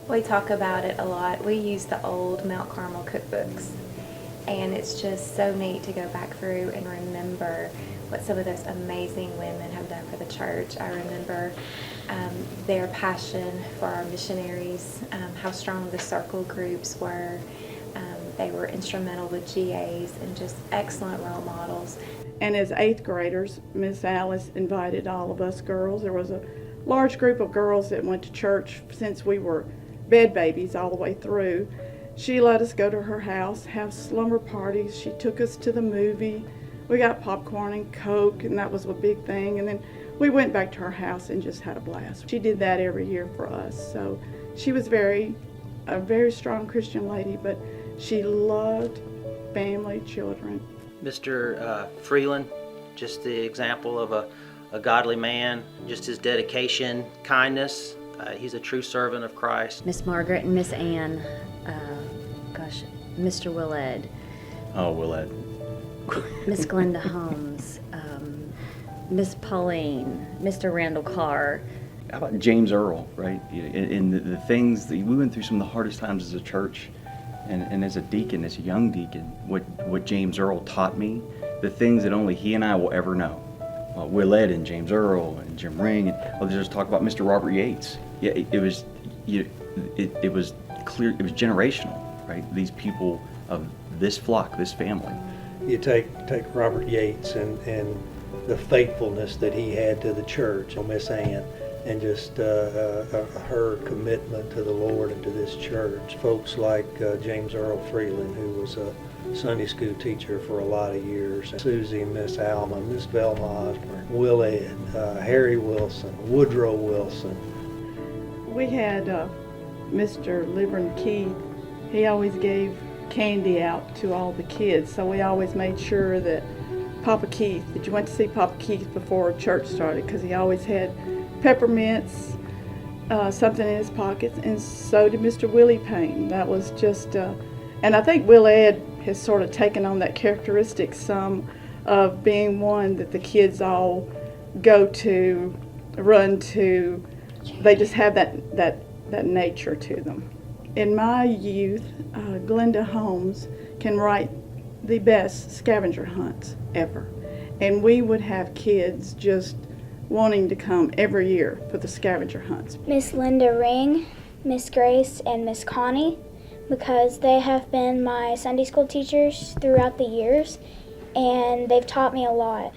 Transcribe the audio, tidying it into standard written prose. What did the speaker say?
We talk about it a lot. We use the old Mount Carmel cookbooks, and it's just so neat to go back through and remember what some of those amazing women have done for the church. I remember their passion for our missionaries, how strong the circle groups were. They were instrumental with GAs and just excellent role models. And as 8th graders, Miss Alice invited all of us girls. There was a large group of girls that went to church since we were bed babies all the way through. She let us go to her house, have slumber parties. She took us to the movie. We got popcorn and Coke, and that was a big thing. And then we went back to her house and just had a blast. She did that every year for us. So she was a very strong Christian lady, but she loved family, children. Mr. Freeland, just the example of a godly man, just his dedication, kindness. He's a true servant of Christ. Miss Margaret and Miss Ann, Mr. Willard. Oh, Willard. Miss Glenda Holmes, Miss Pauline, Mr. Randall Carr. How about James Earl, right? And the things that we went through, some of the hardest times as a church, and as a deacon, as a young deacon, what James Earl taught me, the things that only he and I will ever know. Willett and James Earl and Jim Ring, and I'll just talk about Mr. Robert Yates. Yeah, it was clear, it was generational, right? These people of this flock, this family. You take Robert Yates and the faithfulness that he had to the church, Miss Ann, and just her commitment to the Lord and to this church. Folks like James Earl Freeland, who was a Sunday school teacher for a lot of years, Susie, Miss Alma, Miss Velma Osborne, Will Ed, Harry Wilson, Woodrow Wilson. We had Mr. Libran Keith. He always gave candy out to all the kids, so we always made sure that Papa Keith, that you went to see Papa Keith before church started, because he always had peppermints, something in his pockets, and so did Mr. Willie Payne. That was just, and I think Will Ed has sort of taken on that characteristic some of being one that the kids all go to, run to. They just have that nature to them. In my youth, Glenda Holmes can write the best scavenger hunts ever. And we would have kids just wanting to come every year for the scavenger hunts. Miss Linda Ring, Miss Grace, and Miss Connie, because they have been my Sunday school teachers throughout the years, and they've taught me a lot.